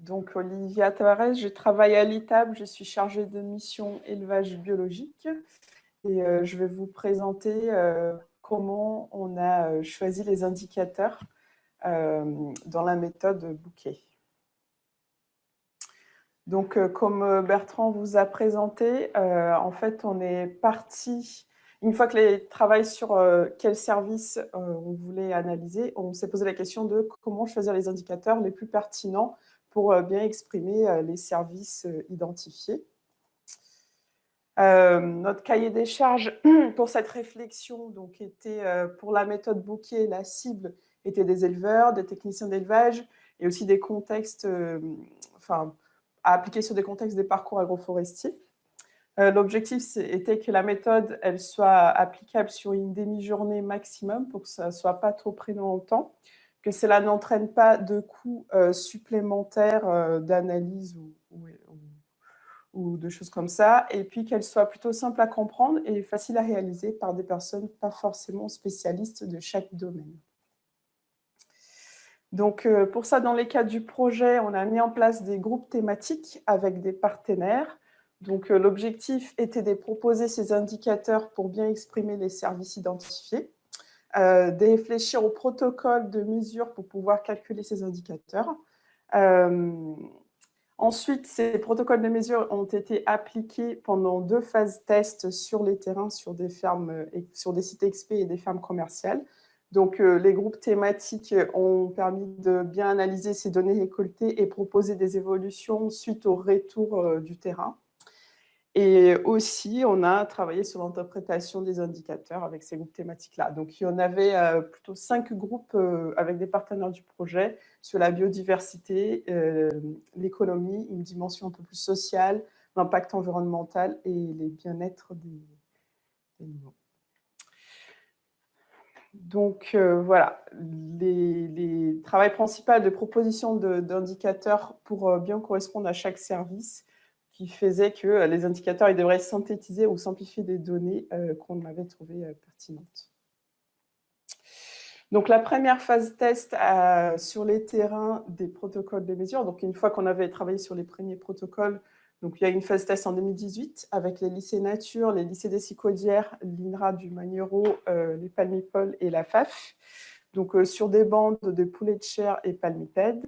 Donc, Olivia Tavares, je travaille à l'ITAB, je suis chargée de mission élevage biologique et je vais vous présenter comment on a choisi les indicateurs dans la méthode bouquet. Donc, comme Bertrand vous a présenté, en fait, on est parti, une fois que les travaille sur quel service on voulait analyser, on s'est posé la question de comment choisir les indicateurs les plus pertinents pour bien exprimer les services identifiés. Notre cahier des charges pour cette réflexion donc, était pour la méthode bouquet, la cible était des éleveurs, des techniciens d'élevage et aussi des contextes, à appliquer sur des contextes des parcours agroforestiers. L'objectif était que la méthode elle soit applicable sur une demi-journée maximum pour que ça ne soit pas trop prenant au temps, que cela n'entraîne pas de coûts supplémentaires d'analyse ou de choses comme ça, et puis qu'elle soit plutôt simple à comprendre et facile à réaliser par des personnes pas forcément spécialistes de chaque domaine. Donc, pour ça, dans les cas du projet, on a mis en place des groupes thématiques avec des partenaires. Donc, l'objectif était de proposer ces indicateurs pour bien exprimer les services identifiés, de réfléchir au protocole de mesure pour pouvoir calculer ces indicateurs. Ensuite, ces protocoles de mesure ont été appliqués pendant 2 phases tests sur les terrains, sur des fermes, sur des sites XP et des fermes commerciales. Donc, les groupes thématiques ont permis de bien analyser ces données récoltées et proposer des évolutions suite au retour du terrain. Et aussi, on a travaillé sur l'interprétation des indicateurs avec ces groupes thématiques-là. Donc, il y en avait plutôt 5 groupes avec des partenaires du projet sur la biodiversité, l'économie, une dimension un peu plus sociale, l'impact environnemental et les bien-être des animaux. Donc, voilà, les travaux principaux de proposition d'indicateurs pour bien correspondre à chaque service qui faisait que les indicateurs ils devraient synthétiser ou simplifier des données qu'on avait trouvées pertinentes. Donc, la première phase test sur les terrains des protocoles de mesure. Donc, une fois qu'on avait travaillé sur les premiers protocoles, donc il y a une phase test en 2018 avec les lycées nature, les lycées des Sicaudières, l'INRA du Magnereau, les palmipoles et la FAF. Donc, sur des bandes de poulets de chair et palmipèdes.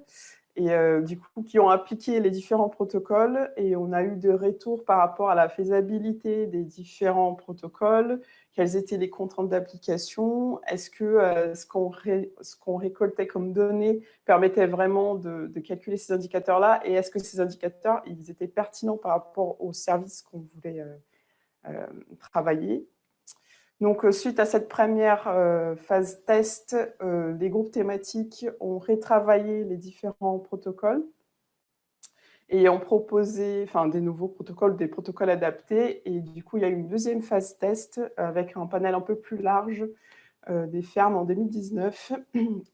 Et du coup, qui ont appliqué les différents protocoles et on a eu des retours par rapport à la faisabilité des différents protocoles, quelles étaient les contraintes d'application, est-ce que ce qu'on récoltait comme données permettait vraiment de calculer ces indicateurs-là et est-ce que ces indicateurs ils étaient pertinents par rapport aux services qu'on voulait travailler. Donc, suite à cette première phase test, les groupes thématiques ont retravaillé les différents protocoles et ont proposé des nouveaux protocoles, des protocoles adaptés. Et du coup, il y a eu une deuxième phase test avec un panel un peu plus large des fermes en 2019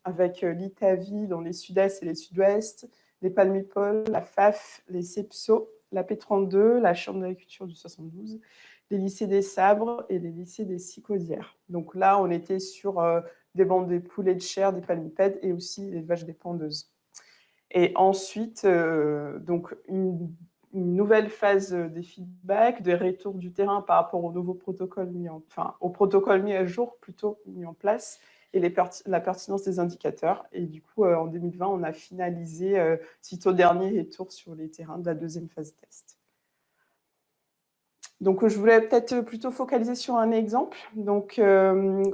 avec l'ITAVI dans les sud-est et les sud-ouest, les palmipoles, la FAF, les CEPSO, la P32, la Chambre d'agriculture du 72, les lycées des Sabres et les lycées des Sicaudières. Donc là, on était sur des bandes de poulets de chair, des palmipèdes et aussi les vaches dépendeuses. Et ensuite, donc une nouvelle phase des feedbacks, des retours du terrain par rapport aux nouveaux protocoles au protocole mis à jour, plutôt mis en place, et la pertinence des indicateurs. Et du coup, en 2020, on a finalisé, suite au dernier retour sur les terrains de la deuxième phase test. Donc, je voulais peut-être plutôt focaliser sur un exemple. Donc,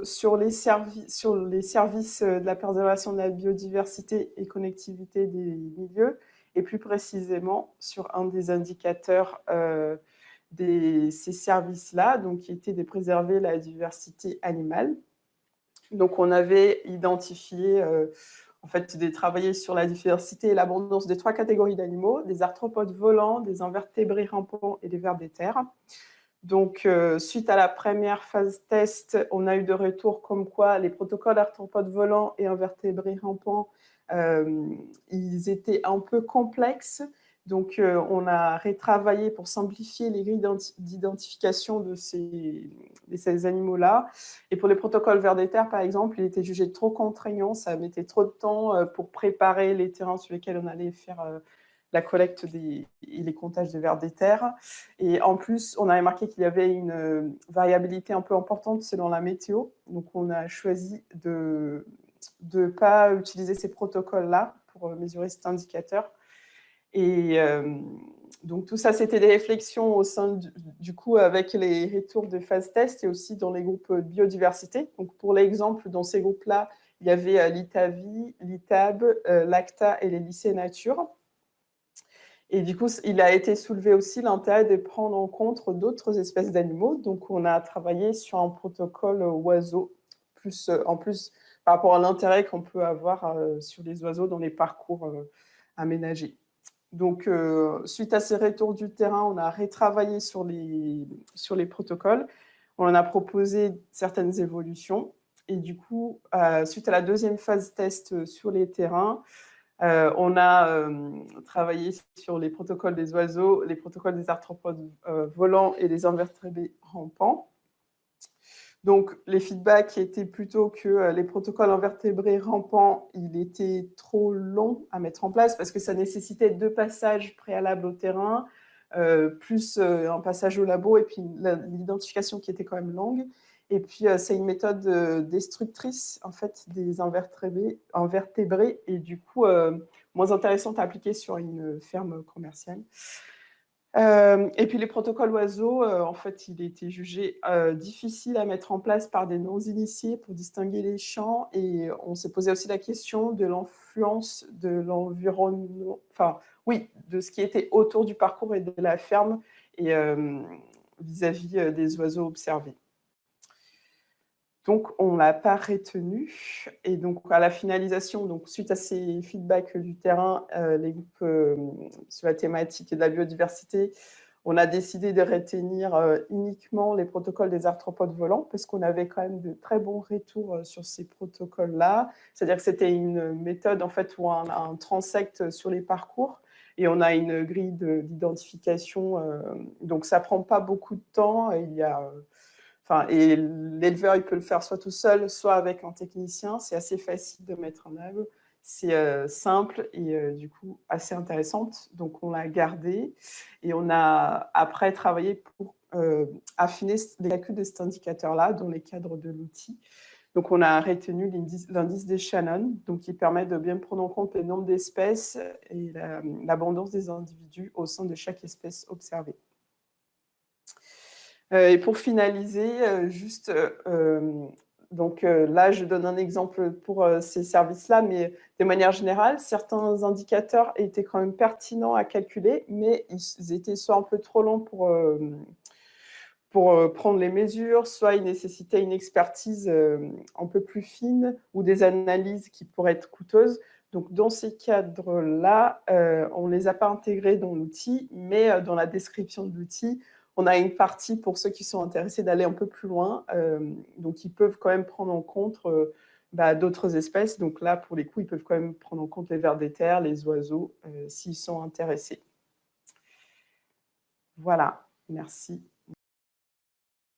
sur les services de la préservation de la biodiversité et connectivité des milieux, et plus précisément sur un des indicateurs de ces services-là, donc qui était de préserver la diversité animale. Donc, on avait identifié, de travailler sur la diversité et l'abondance des 3 catégories d'animaux, des arthropodes volants, des invertébrés rampants et des vers des terres. Donc, suite à la première phase test, on a eu de retours comme quoi les protocoles arthropodes volants et invertébrés rampants, ils étaient un peu complexes. Donc, on a retravaillé pour simplifier les grilles d'identification de ces animaux-là. Et pour les protocoles vers des terres, par exemple, il était jugé trop contraignant. Ça mettait trop de temps pour préparer les terrains sur lesquels on allait faire la collecte et les comptages de vers des terres. Et en plus, on avait marqué qu'il y avait une variabilité un peu importante selon la météo. Donc, on a choisi de ne pas utiliser ces protocoles-là pour mesurer cet indicateur. Et donc, tout ça, c'était des réflexions au sein du coup avec les retours de phase test et aussi dans les groupes de biodiversité. Donc, pour l'exemple, dans ces groupes-là, il y avait l'ITAVI, l'ITAB, l'ACTA et les lycées nature. Et du coup, il a été soulevé aussi l'intérêt de prendre en compte d'autres espèces d'animaux. Donc, on a travaillé sur un protocole oiseaux, en plus par rapport à l'intérêt qu'on peut avoir sur les oiseaux dans les parcours aménagés. Donc, suite à ces retours du terrain, on a retravaillé sur les protocoles. On en a proposé certaines évolutions. Et du coup, suite à la deuxième phase test sur les terrains, on a travaillé sur les protocoles des oiseaux, les protocoles des arthropodes volants et des invertébrés rampants. Donc, les feedbacks étaient plutôt que les protocoles invertébrés rampants, il était trop long à mettre en place parce que ça nécessitait 2 passages préalables au terrain, plus un passage au labo et puis l'identification qui était quand même longue. Et puis, c'est une méthode destructrice, en fait, des invertébrés et du coup, moins intéressante à appliquer sur une ferme commerciale. Et puis les protocoles oiseaux, en fait, il était jugé difficile à mettre en place par des non-initiés pour distinguer les champs. Et on s'est posé aussi la question de l'influence de l'environnement, enfin, oui, de ce qui était autour du parcours et de la ferme et vis-à-vis des oiseaux observés. Donc, on ne l'a pas retenu. Et donc, à la finalisation, donc, suite à ces feedbacks du terrain, les groupes sur la thématique et de la biodiversité, on a décidé de retenir uniquement les protocoles des arthropodes volants parce qu'on avait quand même de très bons retours sur ces protocoles-là. C'est-à-dire que c'était une méthode en fait, où on a un transect sur les parcours et on a une grille d'identification. Donc, ça ne prend pas beaucoup de temps. Il y a... et l'éleveur, il peut le faire soit tout seul, soit avec un technicien. C'est assez facile de mettre en œuvre. C'est simple et du coup assez intéressante. Donc, on l'a gardé et on a après travaillé pour affiner les calculs de cet indicateur-là dans les cadres de l'outil. Donc, on a retenu l'indice des Shannon, donc qui permet de bien prendre en compte le nombre d'espèces et l'abondance des individus au sein de chaque espèce observée. Et pour finaliser, juste, donc là, je donne un exemple pour ces services-là, mais de manière générale, certains indicateurs étaient quand même pertinents à calculer, mais ils étaient soit un peu trop longs pour prendre les mesures, soit ils nécessitaient une expertise un peu plus fine ou des analyses qui pourraient être coûteuses. Donc, dans ces cadres-là, on ne les a pas intégrés dans l'outil, mais dans la description de l'outil, on a une partie pour ceux qui sont intéressés d'aller un peu plus loin. Donc, ils peuvent quand même prendre en compte d'autres espèces. Donc là, pour les coups, ils peuvent quand même prendre en compte les vers des terres, les oiseaux, s'ils sont intéressés. Voilà, merci.